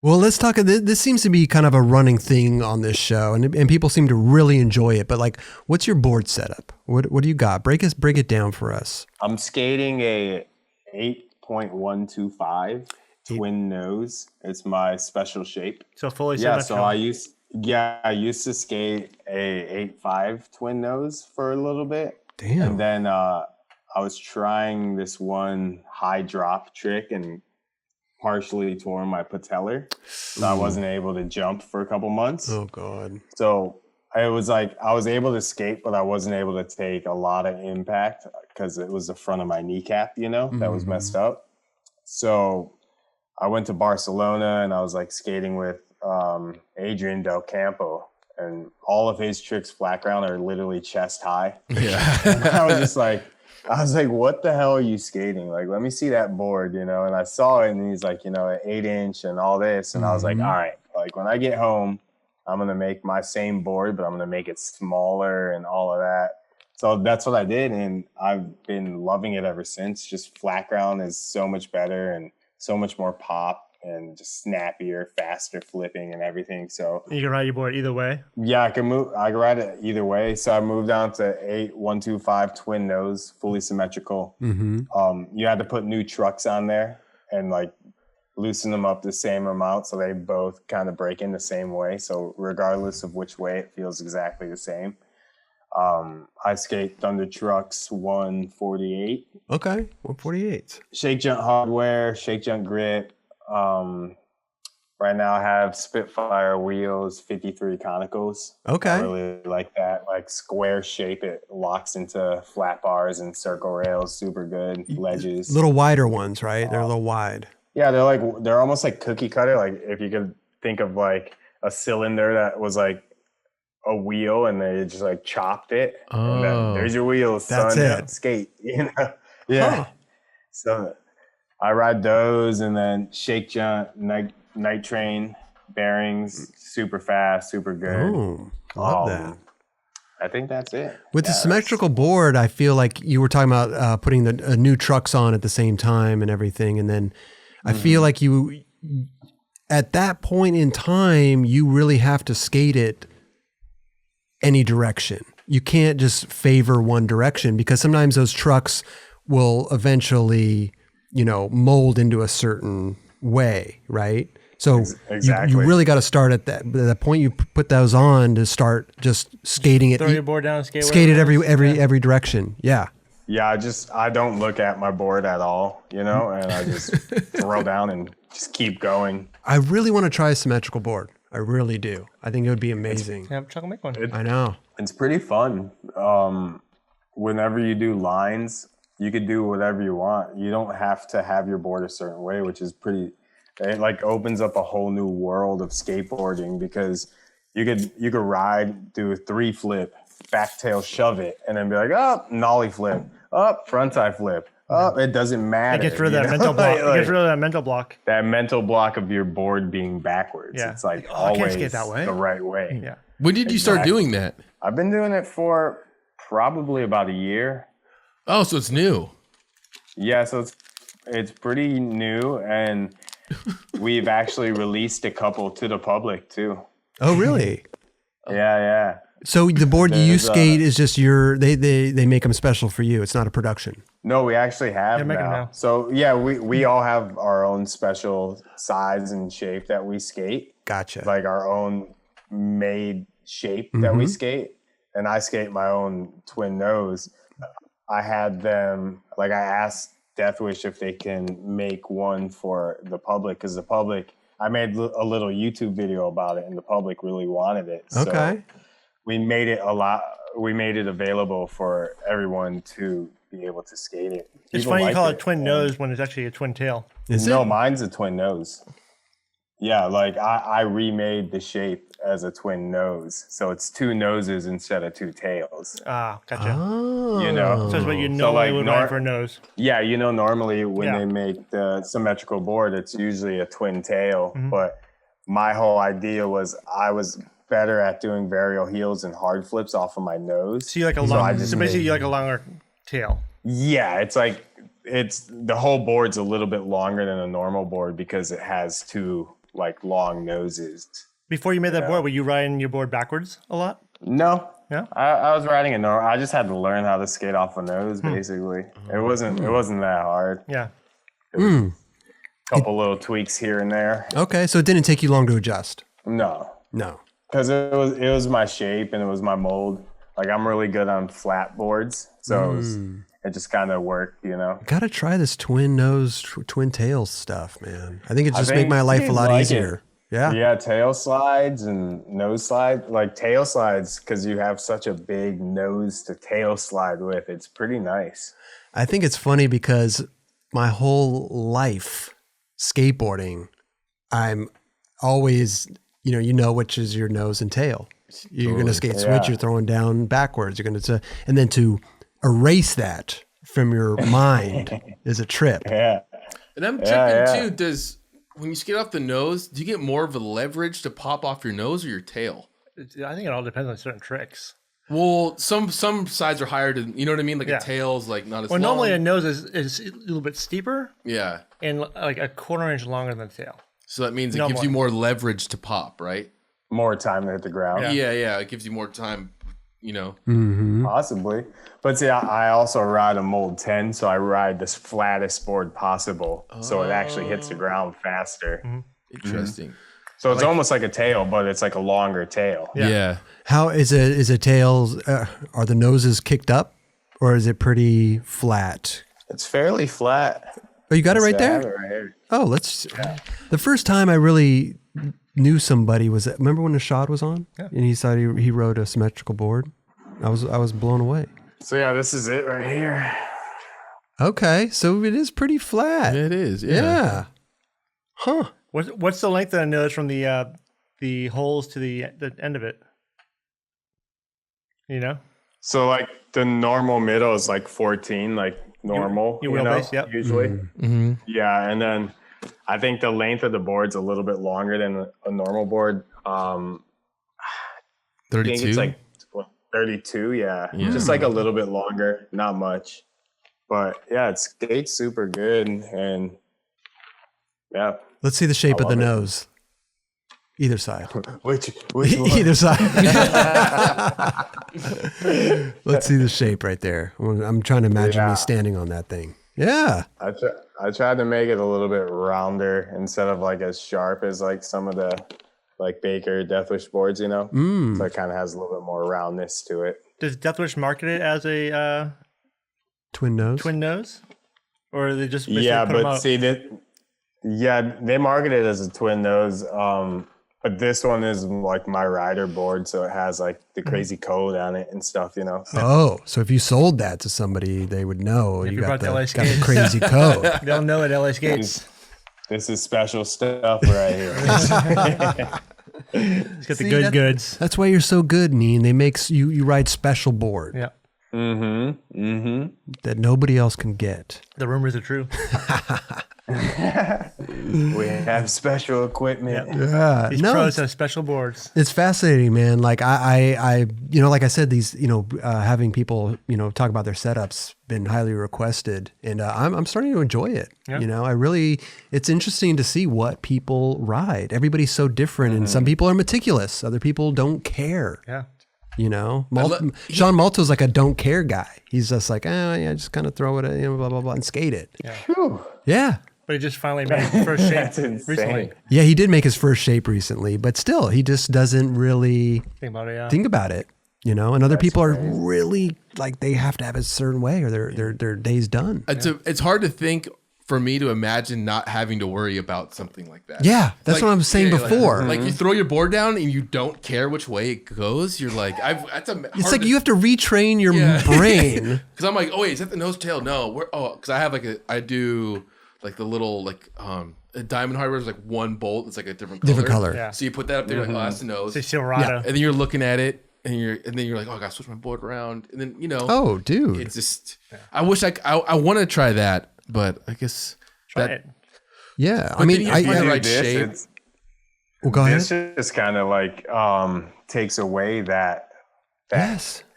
Well, let's talk. This seems to be kind of a running thing on this show, and people seem to really enjoy it. But like, what's your board setup? What do you got? Break it down for us. I'm skating a 8.125 twin nose. It's my special shape. So fully symmetrical. So I used to skate a 8.5 twin nose for a little bit. Damn. And then I was trying this one high drop trick and partially tore my patellar. So I wasn't able to jump for a couple months. Oh God. So it was like I was able to skate, but I wasn't able to take a lot of impact because it was the front of my kneecap, that was messed up. So I went to Barcelona and I was like skating with Adrian Del Campo, and all of his tricks flat ground are literally chest high. Yeah. I was like, what the hell are you skating? Like, let me see that board, and I saw it and he's like, an 8-inch and all this. And I was like, all right, like when I get home, I'm going to make my same board, but I'm going to make it smaller and all of that. So that's what I did. And I've been loving it ever since. Just flat ground is so much better and so much more pop and just snappier, faster flipping and everything. So you can ride your board either way? Yeah, I can ride it either way. So I moved down to 8.125 twin nose, fully symmetrical. You had to put new trucks on there and like loosen them up the same amount so they both kind of break in the same way. So regardless of which way, it feels exactly the same. I skate Thunder Trucks 148. Okay, 148. Shake Jump hardware, Shake Jump grip. Right now I have Spitfire wheels, 53 conicals. Okay. I really like that, like square shape. It locks into flat bars and circle rails, super good. Ledges. Little wider ones, right? They're a little wide. Yeah, they're almost like cookie cutter. Like if you could think of like a cylinder that was like a wheel and they just like chopped it. Oh, and then there's your wheels, that's son. it. Skate, Yeah. Huh. So I ride those, and then Shake Jump, Night Train bearings, super fast, super good. Oh, love that. I think that's it. With the symmetrical board, I feel like you were talking about putting the new trucks on at the same time and everything. And then I feel like you, at that point in time, you really have to skate it any direction. You can't just favor one direction, because sometimes those trucks will eventually, mold into a certain way, right? So exactly. you really got to start at the point you put those on to start just skating it. Throw your board down and skate it every direction. Yeah. Yeah, I don't look at my board at all, and I just throw down and just keep going. I really want to try a symmetrical board. I really do. I think it would be amazing. Yeah, Chuck will make one. I know. It's pretty fun. Whenever you do lines, you could do whatever you want. You don't have to have your board a certain way, which is it like opens up a whole new world of skateboarding, because you could ride, do a 3 flip, back tail shove it, and then be like, nollie flip, front side flip. It doesn't matter. It gets rid of that mental block. It gets rid of that mental block. That mental block of your board being backwards. Yeah. It's like I can't always skate that way. the right way. Yeah. When did you start doing that? I've been doing it for probably about a year. Oh, so it's new. Yeah, so it's pretty new, and we've actually released a couple to the public too. Oh, really? Yeah. So the board you skate is just they make them special for you. It's not a production. No, we actually have now. So yeah, we all have our own special size and shape that we skate. Gotcha. Like our own made shape that we skate. And I skate my own twin nose. I had them, like I asked Deathwish if they can make one for the public, because the public, I made a little YouTube video about it and the public really wanted it. Okay. So we made it available for everyone to be able to skate it. It's funny you call it twin nose when it's actually a twin tail. No, mine's a twin nose. Yeah, like I remade the shape as a twin nose. So it's 2 noses instead of 2 tails. Ah, gotcha. Oh. So it's what you normally would ride for a nose. Yeah, normally when they make the symmetrical board, it's usually a twin tail. But my whole idea was I was better at doing varial heels and hard flips off of my nose. So you like so basically you like a longer tail. Yeah, it's like the whole board's a little bit longer than a normal board because it has 2 like long noses. Before you made that board, were you riding your board backwards a lot? No. Yeah? I was riding a normal. I just had to learn how to skate off a nose, basically. It wasn't that hard. Yeah. A couple little tweaks here and there. Okay, so it didn't take you long to adjust. No. No. Because it was my shape and it was my mold. Like I'm really good on flat boards, so it just kind of worked, you know. Gotta try this twin nose, twin tails stuff, man. I think it just make my life a lot easier. Yeah. Yeah, tail slides and nose slide. Like tail slides, because you have such a big nose to tail slide with. It's pretty nice. I think it's funny because my whole life skateboarding, I'm always, you know which is your nose and tail. You're going to skate switch, you're throwing down backwards. You're going to, and then to erase that from your mind is a trip. Yeah. And I'm checking too, when you skate off the nose, do you get more of a leverage to pop off your nose or your tail? I think it all depends on certain tricks. Well, some sides are higher to, you know what I mean? Like a tail's like not as long. Normally a nose is a little bit steeper. Yeah. And like a quarter inch longer than the tail. So that means it gives you more leverage to pop, right? More time to hit the ground. Yeah. It gives you more time, Possibly. But see, I also ride a mold 10, so I ride the flattest board possible. So it actually hits the ground faster. Interesting. So it's almost like a tail, but it's like a longer tail. Yeah. How is it tails? Are the noses kicked up or is it pretty flat? It's fairly flat. Oh, you got it right I have there? it right here. Oh, the first time I really knew somebody was, remember when Ashad was on? Yeah. And he said he rode a symmetrical board? I was blown away. So yeah, this is it right here. Okay, so it is pretty flat. It is, yeah. Huh. What's the length of the nose from the holes to the end of it? You know? So like the normal middle is like 14, like normal, your wheelbase, yep. Usually. Mm-hmm. Yeah, and then I think the length of the board's a little bit longer than a normal board. 32? I think it's like 32, yeah. Just like a little bit longer, not much. But yeah, it skates super good and yeah. Let's see the shape of the nose. Either side. Which one? Either side. Let's see the shape right there. I'm trying to imagine me standing on that thing. Yeah. I tried to make it a little bit rounder instead of like as sharp as like some of the like Baker Deathwish boards, So it kind of has a little bit more roundness to it. Does Deathwish market it as a twin nose? Twin nose? Or they just they market it as a twin nose. But this one is like my rider board, so it has like the crazy code on it and stuff, Oh, so if you sold that to somebody, they would know you got the crazy code. They'll know at LA Skates. This is special stuff right here. It's got the goods. That's why you're so good, Neen. They make you ride special board. Yeah. That nobody else can get. The rumors are true. We have special equipment. Yeah. These pros have special boards. It's fascinating, man. Like I like I said, these, having people, talk about their setups been highly requested, and I'm starting to enjoy it. Yeah. It's interesting to see what people ride. Everybody's so different, and some people are meticulous. Other people don't care. Yeah. Sean Malto's like a don't care guy. He's just like, just kind of throw it, blah, blah, blah, and skate it. Yeah. Yeah. But he just finally made his first shape recently. Yeah, he did make his first shape recently, but still, he just doesn't really think about it. And other people are really like, they have to have it a certain way or their day's done. It's hard to think for me to imagine not having to worry about something like that. Yeah, that's what I was saying before. Like you throw your board down and you don't care which way it goes. You're like, it's like you have to retrain your brain. Because I'm like, oh wait, is that the nose tail? No, because I have I do like the little a diamond hardware is like one bolt. It's like a different color. Yeah. So you put that up there, like, oh, that's the nose. It's Silverado. And then you're looking at it. And then you're like, oh, I gotta switch my board around. And then oh, dude, it's just. I wish I want to try that, but I guess try it. Yeah, I mean, I the right shape. Well, go ahead. This just kind of like takes away that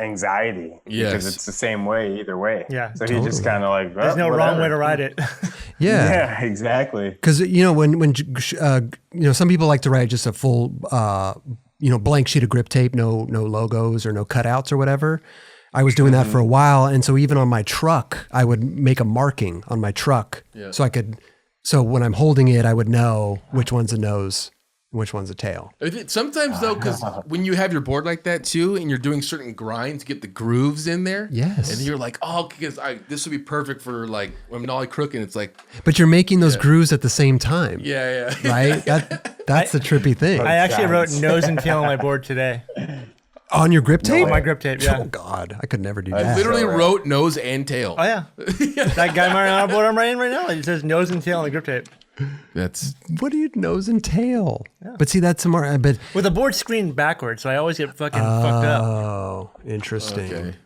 anxiety Yes. because it's the same way either way. Yeah, So he just kind of like, There's no wrong way to ride it. Yeah, exactly. Because when some people like to write just a full blank sheet of grip tape, no logos or no cutouts or whatever. I was doing that for a while, and so even on my truck, I would make a marking on my truck so when I'm holding it, I would know which one's a nose, and which one's a tail. Sometimes though, because when you have your board like that too, and you're doing certain grinds, get the grooves in there. Yes. And you're like, oh, because this would be perfect for like when I'm nollie crooking. It's like, but you're making those grooves at the same time. yeah. Right. That's the trippy thing. I actually wrote nose and tail on my board today. On your grip tape? On my grip tape, yeah. Oh God, I could never do I that. literally wrote nose and tail. Oh yeah. That guy on our board I'm writing right now, it says nose and tail on the grip tape. That's what do you nose and tail? Yeah. But see, that's some more. But with the board screened backwards, so I always get fucking fucked up. Oh, interesting. Okay.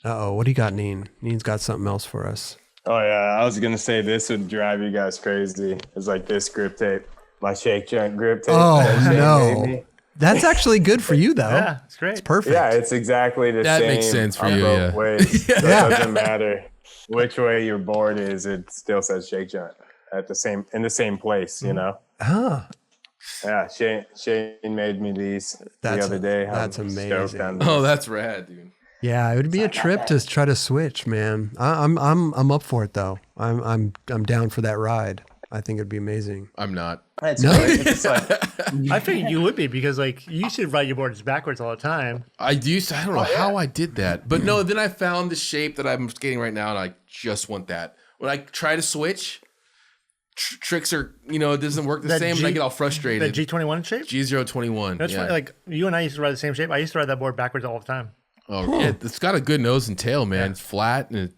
What do you got, Neen? Neen's got something else for us. Oh yeah, I was gonna say this would drive you guys crazy. It's like this grip tape, my shake joint grip tape. Oh that no. made me. That's actually good for you, though. Yeah, it's great. It's perfect. Yeah, it's exactly the same. That makes sense for on you, both yeah. ways. So it doesn't matter which way your board is. It still says shake joint in the same place. You know. Ah, Yeah, Shane made me these the other day. That's I'm amazing. stoked on these. Oh, that's rad, dude. yeah. It would be a trip to try to switch, man. I'm up for it though. I'm down for that ride. I think it'd be amazing. I'm not. It's No? great. It's like, I figured you would be because like you should ride your boards backwards all the time. I don't know how I did that, but no. Then I found the shape that I'm skating right now, and I just want that. When I try to switch, tricks are it doesn't work the same, and I get all frustrated. The G21 shape. G021. That's funny. Like you and I used to ride the same shape. I used to ride that board backwards all the time. Oh, yeah, it's got a good nose and tail, man. It's flat and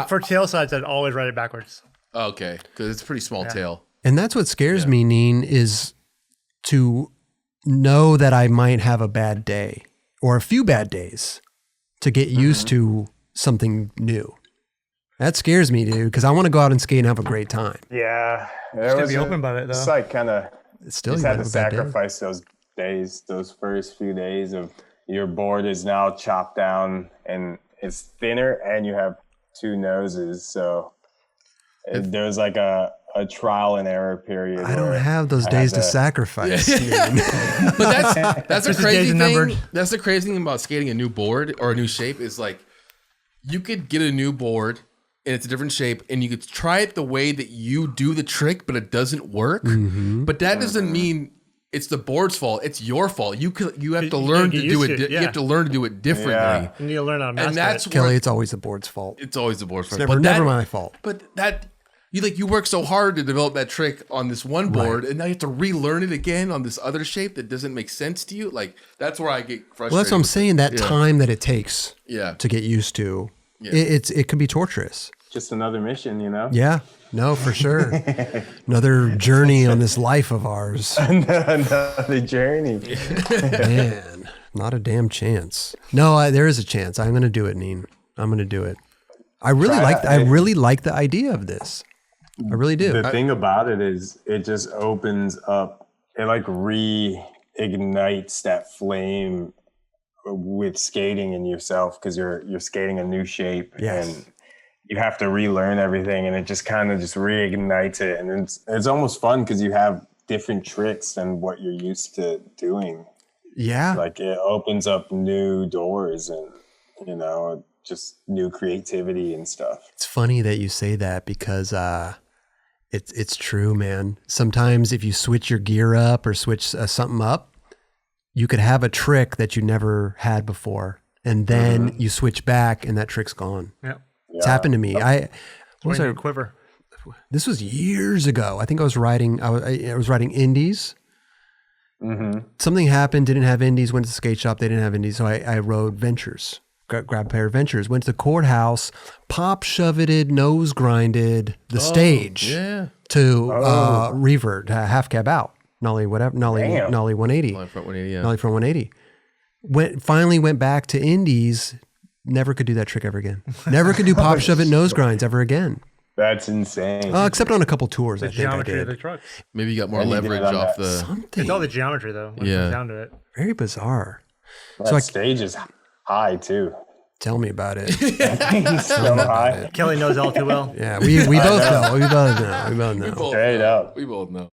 For tail sides, I'd always ride it backwards. okay, because it's a pretty small tail. And that's what scares me, Neen, is to know that I might have a bad day or a few bad days to get used to something new. That scares me, dude, because I want to go out and skate and have a great time. yeah, Gotta be open about it though. It's like kind of Still, just you had might to have a bad day. sacrifice those days, those first few days of your board is now chopped down and it's thinner, and you have two noses, so there's like a trial and error period. I don't have those days to sacrifice. But that's a Just the crazy days thing. numbered. That's the crazy thing about skating a new board or a new shape is like you could get a new board and it's a different shape, and you could try it the way that you do the trick, but it doesn't work. But that doesn't mean it's the board's fault. It's your fault. You have to learn to do it. You have to learn to do it differently. Yeah. You need to learn how to master And that's it. Kelly, where it's always the board's fault. it's always the board's fault. It's never my fault. But that you work so hard to develop that trick on this one board, and now you have to relearn it again on this other shape that doesn't make sense to you. Like that's where I get frustrated. Well, that's what I'm saying. That time that it takes to get used to, it could be torturous. Just another mission, you know. Yeah, no, for sure. Another journey on this life of ours. Another journey. Man, not a damn chance. No, there is a chance. I'm going to do it, Neen. I'm going to do it. I really like the idea of this. I really do. The thing about it is it just opens up, it like reignites that flame with skating in yourself, because you're skating a new shape and you have to relearn everything, and it just kind of just reignites it. And it's almost fun because you have different tricks than what you're used to doing. Yeah. Like it opens up new doors and, just new creativity and stuff. It's funny that you say that because it's true, man. Sometimes if you switch your gear up or switch something up, you could have a trick that you never had before, and then you switch back and that trick's gone. Yeah. It's happened to me. Quiver. This was years ago. I think I was riding indies. Something happened, didn't have indies, went to the skate shop, they didn't have indies, so I rode ventures. Grabbed a pair of ventures, went to the courthouse, pop shoveted, nose grinded the stage to revert, half cab out, nollie 180. Nollie front 180, Nollie front 180. Finally went back to indies, never could do that trick ever again. Never could do pop shove it nose grinds ever again. That's insane. Except on a couple tours, The I think I geometry of the did. truck. Maybe you got more And you did leverage it on off that the. It's all the geometry though. When it comes down to it. Very bizarre. That stage is high too. Tell me about it. He's so high. Kelly knows all too well. Yeah, we both know. We both know. We both know. Straight up. We both know.